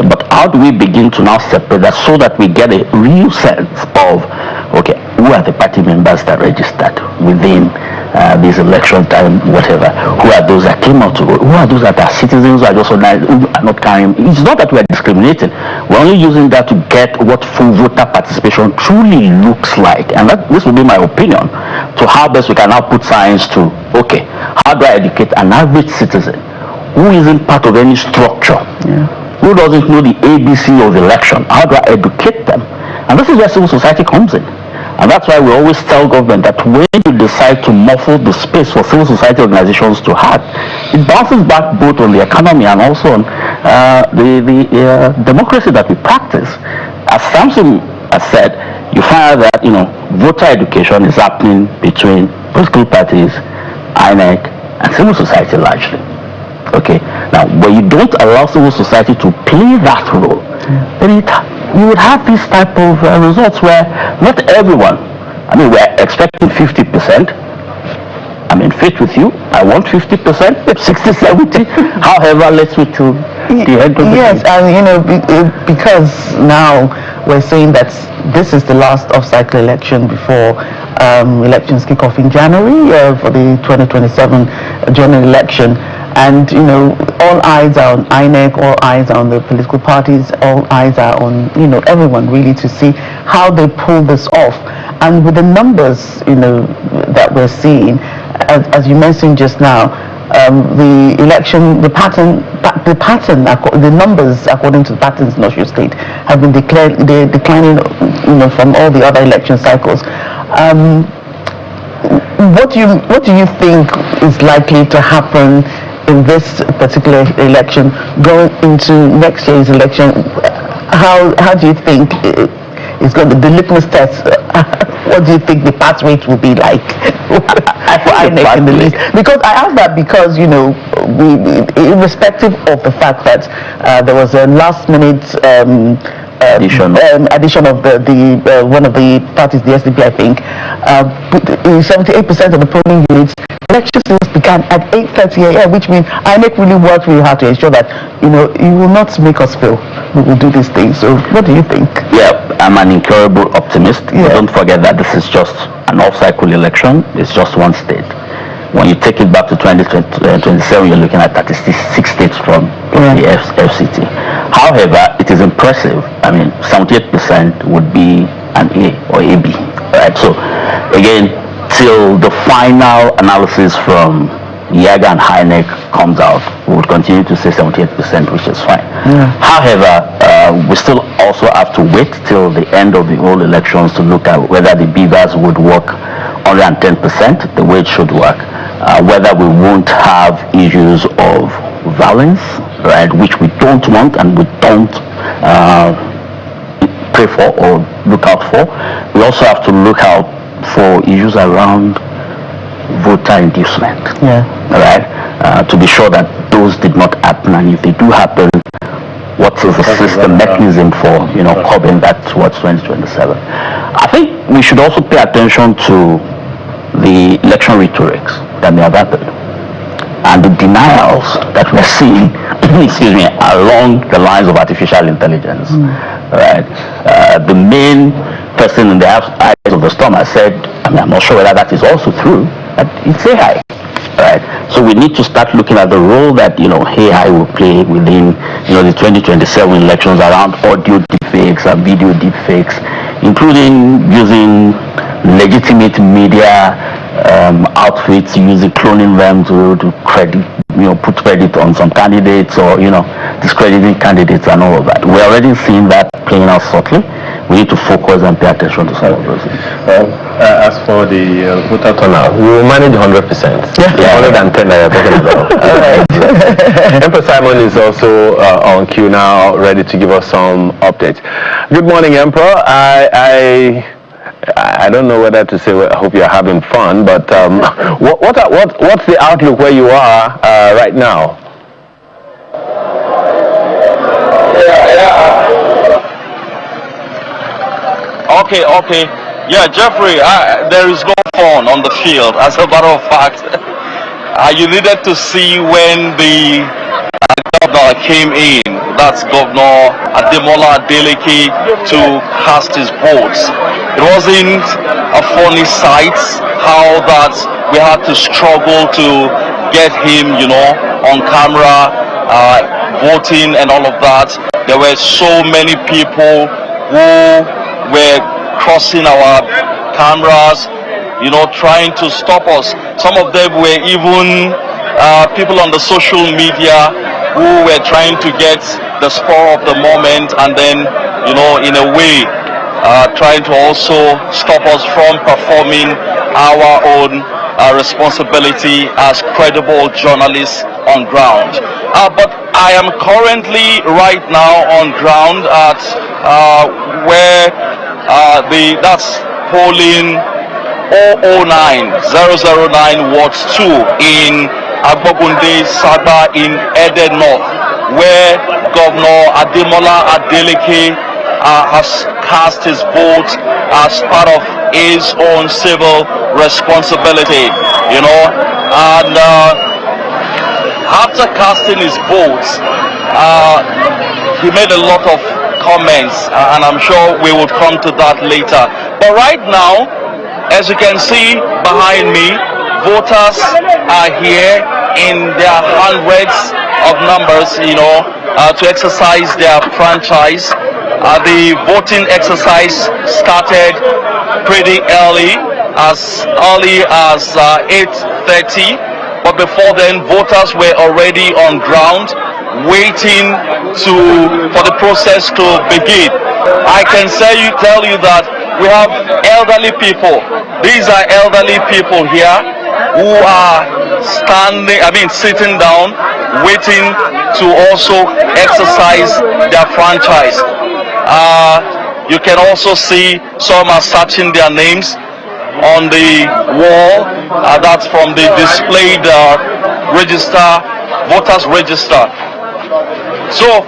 But how do we begin to now separate that so that we get a real sense of, okay, who are the party members that registered within this election time, whatever? Who are those that came out to vote? Who are those that are citizens who are just who are not carrying? It's not that we are discriminating. We're only using that to get what full voter participation truly looks like. And this will be my opinion to how best we can now put science to, okay, how do I educate an average citizen who isn't part of any structure, who doesn't know the ABC of election? How do I educate them? And this is where civil society comes in. And that's why we always tell government that when you decide to muffle the space for civil society organizations to act, it bounces back both on the economy and also on the democracy that we practice. As Samson has said, you find that voter education is happening between political parties, INEC, and civil society largely. Okay. Now, when you don't allow civil society to play that role, then you would have this type of results where not everyone, we're expecting 50%. I'm in faith with you. I want 50%, 60, 70. However, let's wait till the end of the Yes, and because now we're saying that this is the last off-cycle election before elections kick off in January for the 2027 general election. And, all eyes are on INEC, all eyes are on the political parties, all eyes are on, everyone really to see how they pull this off. And with the numbers, that we're seeing, as you mentioned just now, the election, the numbers according to the patterns in Osun State have been declining, from all the other election cycles. what do you think is likely to happen in this particular election going into next year's election? How do you think it's going to the litmus test? What do you think the pass rate will be like for INEC in the list? Because I ask that because we, irrespective of the fact that there was a last minute addition of the one of the parties, the SDP, I think, 78% of the polling units. Elections began at 8:30 a.m., which means INEC really worked really hard to ensure that you will not make us fail. We will do these things. So, what do you think? Yeah, I'm an incurable optimist. Yeah. But don't forget that this is just an off-cycle election. It's just one state. When you take it back to 2027, you're looking at 36 states from the FCT. However, it is impressive. I mean, 78% would be an A or AB, right? So, again, till the final analysis from Yaga and INEC comes out, we would continue to say 78%, which is fine. Yeah. However, we still also have to wait till the end of the whole elections to look at whether the beavers would work 110% the way it should work, whether we won't have issues of violence, right, which we don't want and we don't pray for or look out for. We also have to look out for issues around voter inducement, right, to be sure that those did not happen, and if they do happen, what is the system mechanism for curbing that towards 2027. I think we should also pay attention to the election rhetorics that may have happened and the denials that we're seeing along the lines of artificial intelligence. Right, the main person in the eyes of the storm has said, I'm not sure whether that is also true, but it's AI. Right, so we need to start looking at the role that AI will play within the 2027 elections around audio deepfakes and video deepfakes, including using legitimate media outfits, using cloning them to credit, put credit on some candidates or discrediting candidates and all of that. We're already seeing that playing out subtly. We need to focus and pay attention to some of those things. As for the voter turnout, we will manage 100%. Yeah. 110 that you're talking about. Emperor Simon is also on queue now, ready to give us some updates. Good morning, Emperor. I don't know whether to say, I hope you're having fun, but what's the outlook where you are right now? Okay. Yeah, Jeffrey, there is no fun on the field. As a matter of fact, you needed to see when the governor came in, that's Governor Ademola Adeleke, to cast his votes. It wasn't a funny sight how that we had to struggle to get him, on camera, voting and all of that. There were so many people who were crossing our cameras, trying to stop us. Some of them were even people on the social media who were trying to get the spur of the moment and then, in a way, trying to also stop us from performing our own responsibility as credible journalists on ground. But I am currently right now on ground at where that's polling 009 Wards 2 in Agbogunde Sagba in Ede North, where Governor Ademola Adeleke has cast his vote as part of his own civil responsibility, and after casting his vote, he made a lot of comments, and I'm sure we will come to that later. But right now, as you can see behind me, voters are here in their hundreds of numbers, to exercise their franchise. The voting exercise started pretty early as 8:30, but before then, voters were already on ground waiting for the process to begin. I can tell you that we have elderly people. These are elderly people here who are sitting down, waiting to also exercise their franchise. You can also see some are searching their names on the wall. That's from the displayed voters register. So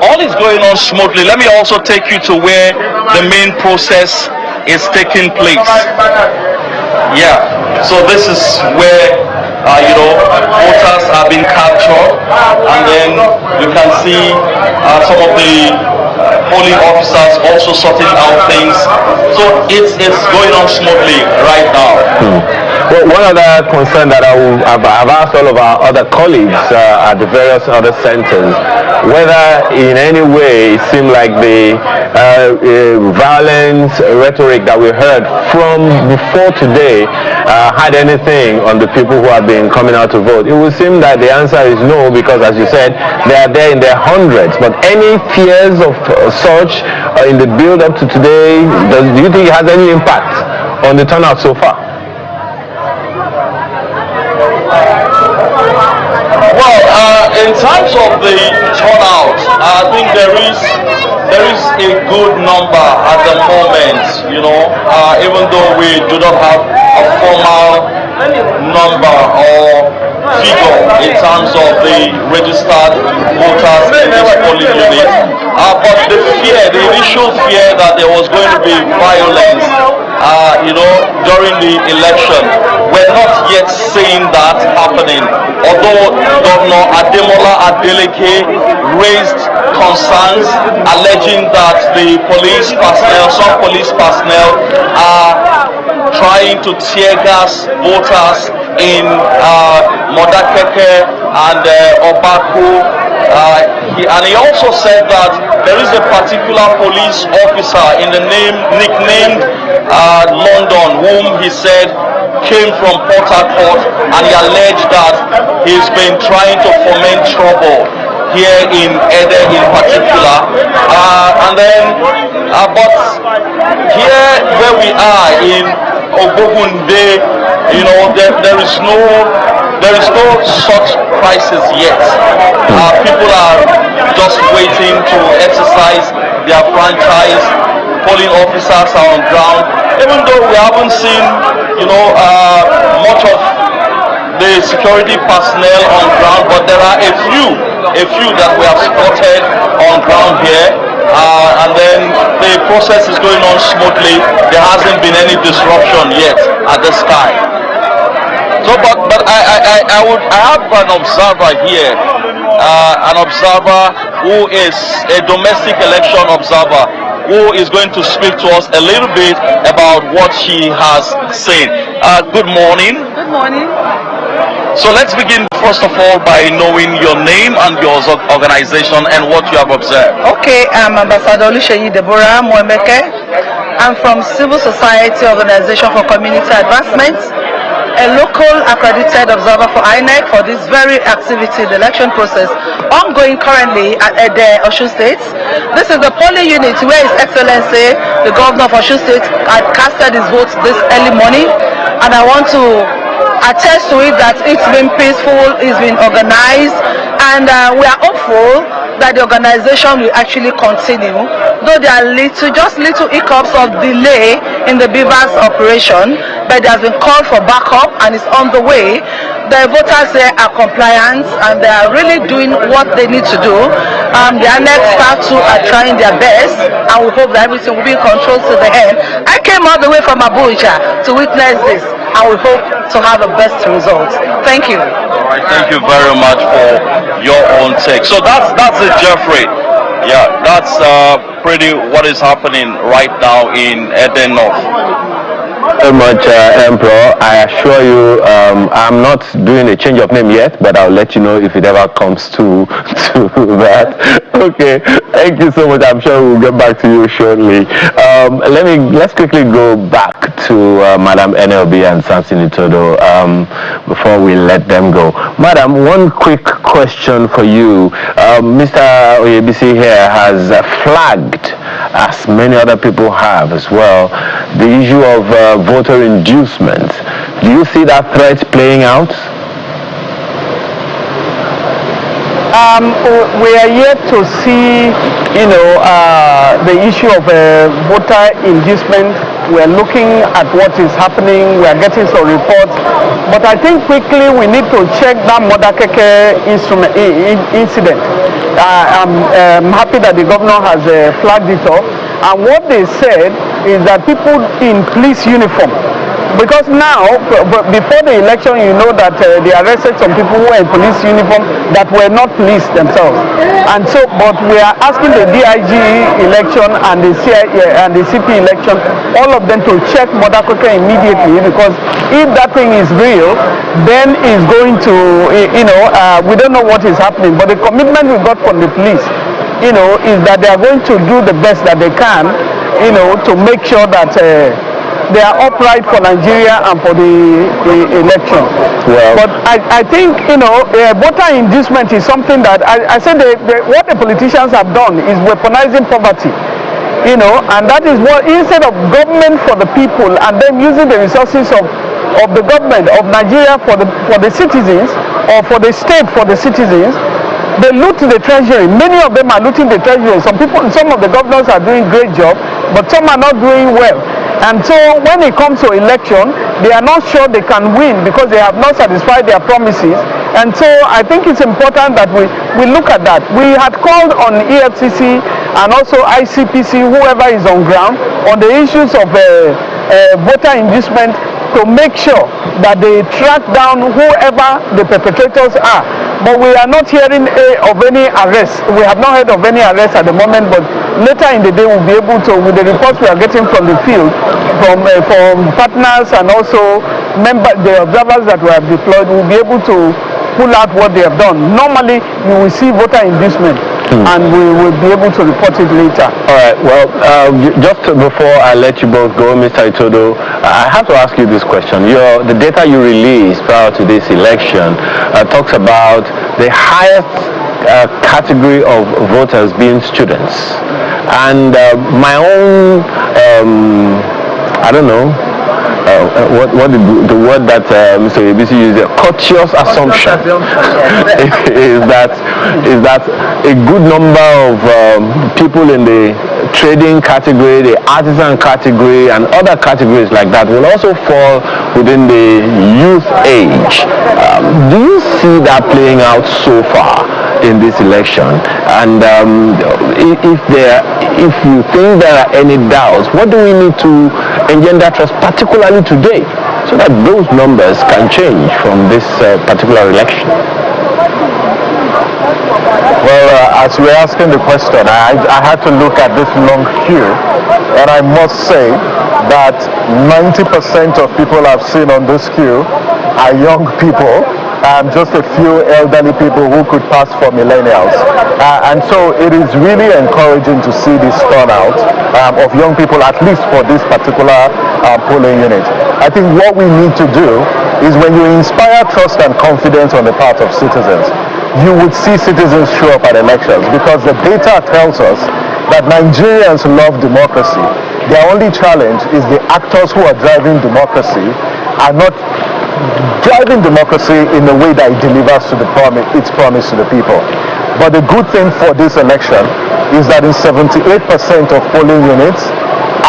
all is going on smoothly. Let me also take you to where the main process is taking place. Yeah, so this is where voters are being captured, and then you can see some of the polling officers also sorting out things. So it's going on smoothly right now. Well, one other concern that I've asked all of our other colleagues at the various other centers, whether in any way it seemed like the violent rhetoric that we heard from before today had anything on the people who have been coming out to vote. It would seem that the answer is no, because as you said, they are there in their hundreds. But any fears of such in the build up to today, do you think it has any impact on the turnout so far? Well, in terms of the turnout, I think there is a good number at the moment, even though we do not have a formal number or figure in terms of the registered voters in this polling unit. But the initial fear that there was going to be violence, during the election, we're not yet seeing that happening. Although Governor Ademola Adeleke raised concerns alleging that some police personnel are trying to tear gas voters in Modakeke and Obaku. And he also said that there is a particular police officer nicknamed London, whom he said came from Port Harcourt, and he alleged that he's been trying to foment trouble here in Ede in particular. But here where we are in Ogbunde, there is no such crisis yet. People are just waiting to exercise their franchise. Polling officers are on ground, even though we haven't seen much of the security personnel on ground, but there are a few that we have spotted on ground here, and then the process is going on smoothly. There hasn't been any disruption yet at this time. So, but I have an observer here, an observer who is a domestic election observer, who is going to speak to us a little bit about what she has seen. Good morning. Good morning. So let's begin first of all by knowing your name and your organization and what you have observed. Okay, I'm Ambassador Oluseyi Deborah Moemeke. I'm from Civil Society Organization for Community Advancement, a local accredited observer for INEC for this very activity, the election process, ongoing currently at Ede, Osun State. This is the polling unit where His Excellency, the Governor of Osun State, had casted his votes this early morning, and I want to attest to it that it's been peaceful, it's been organized, and we are hopeful that the organization will actually continue, though there are just little hiccups of delay in the Beavers operation, but there has been call for backup and it's on the way. The voters there are compliant and they are really doing what they need to do. The ANEC staff too are trying their best, and we hope that everything will be controlled to the end. I came all the way from Abuja to witness this, and we hope to have the best results. Thank you. All right, thank you very much for your own take. So that's it, Jeffrey. Yeah, that's pretty what is happening right now in Ede North. Very much, Emperor. I assure you, I'm not doing a change of name yet, but I'll let you know if it ever comes to that. Okay, thank you so much. I'm sure we'll get back to you shortly. Let's quickly go back to Madam NLB and Samson Itodo before we let them go. Madam, one quick question for you. Mr. Oyebisi here has flagged as many other people have as well, the issue of voter inducement. Do you see that threat playing out? We are yet to see, the issue of voter inducement. We are looking at what is happening. We are getting some reports. But I think quickly we need to check that Modakeke incident. I'm happy that the governor has flagged it up. And what they said is that people in police uniform, because now, before the election, you know that they arrested some people who were in police uniform that were not police themselves. And so, but we are asking the DIG election and the CP election, all of them to check Modakeke immediately, because if that thing is real, then it's going to, we don't know what is happening. But the commitment we got from the police, is that they are going to do the best that they can, to make sure that they are upright for Nigeria and for the election. Well, but I think, voter inducement is something that I said what the politicians have done is weaponizing poverty. And that is what, instead of government for the people and then using the resources of the government of Nigeria for the citizens, or for the state for the citizens, they loot the treasury. Many of them are looting the treasury. Some of the governors are doing great job, but some are not doing well. And so when it comes to election, they are not sure they can win because they have not satisfied their promises. And so I think it's important that we look at that. We had called on EFCC and also ICPC, whoever is on ground, on the issues of voter inducement, to make sure that they track down whoever the perpetrators are. But we are not hearing of any arrest. We have not heard of any arrest at the moment, but later in the day we'll be able to, with the reports we are getting from the field, from partners and also the observers that we have deployed, we'll be able to pull out what they have done. Normally, you will see voter inducement, and we will be able to report it later. All right. Well, just before I let you both go, Mr. Itodo, I have to ask you this question. The data you released prior to this election talks about the highest category of voters being students, and my own, I don't know. What the word that Mr. Oyebisi used, a courteous assumption, is that a good number of people in the trading category, the artisan category, and other categories like that will also fall within the youth age. Do you see that playing out so far in this election? And if you think there are any doubts, what do we need to engender trust, particularly today, so that those numbers can change from this particular election? Well, as we're asking the question, I had to look at this long queue, and I must say that 90% of people I've seen on this queue are young people, and just a few elderly people who could pass for millennials. And so it is really encouraging to see this turnout of young people, at least for this particular polling unit. I think what we need to do is, when you inspire trust and confidence on the part of citizens, you would see citizens show up at elections, because the data tells us that Nigerians love democracy. Their only challenge is the actors who are driving democracy are not driving democracy in a way that it delivers to its promise to the people. But the good thing for this election is that in 78% of polling units,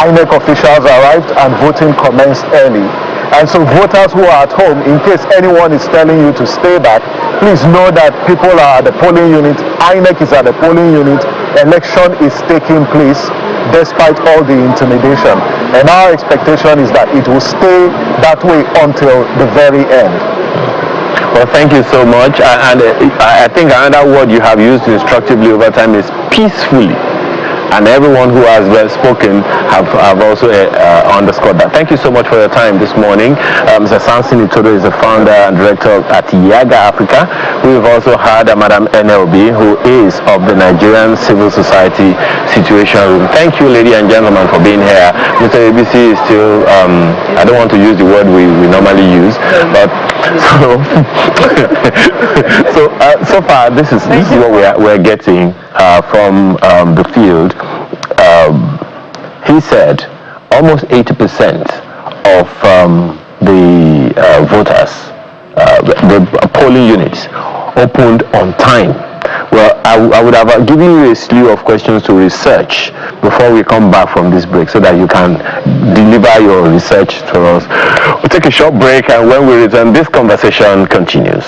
INEC officials arrived and voting commenced early. And so voters who are at home, in case anyone is telling you to stay back, please know that people are at the polling unit, INEC is at the polling unit, election is taking place despite all the intimidation. And our expectation is that it will stay that way until the very end. Well, thank you so much. And I think another word you have used instructively over time is peacefully. And everyone who has spoken have also underscored that. Thank you so much for your time this morning. Mr. Samson Itodo is the founder and director at Yaga Africa. We've also had Madam NLB, who is of the Nigerian Civil Society Situation Room. Thank you, ladies and gentlemen, for being here. Mr. Oyebisi is still, I don't want to use the word we normally use, but so far this is what we're getting from the field. he said almost 80% of the voters, the polling units, opened on time. Well, I would have given you a slew of questions to research before we come back from this break so that you can deliver your research to us. We'll take a short break, and when we return, this conversation continues.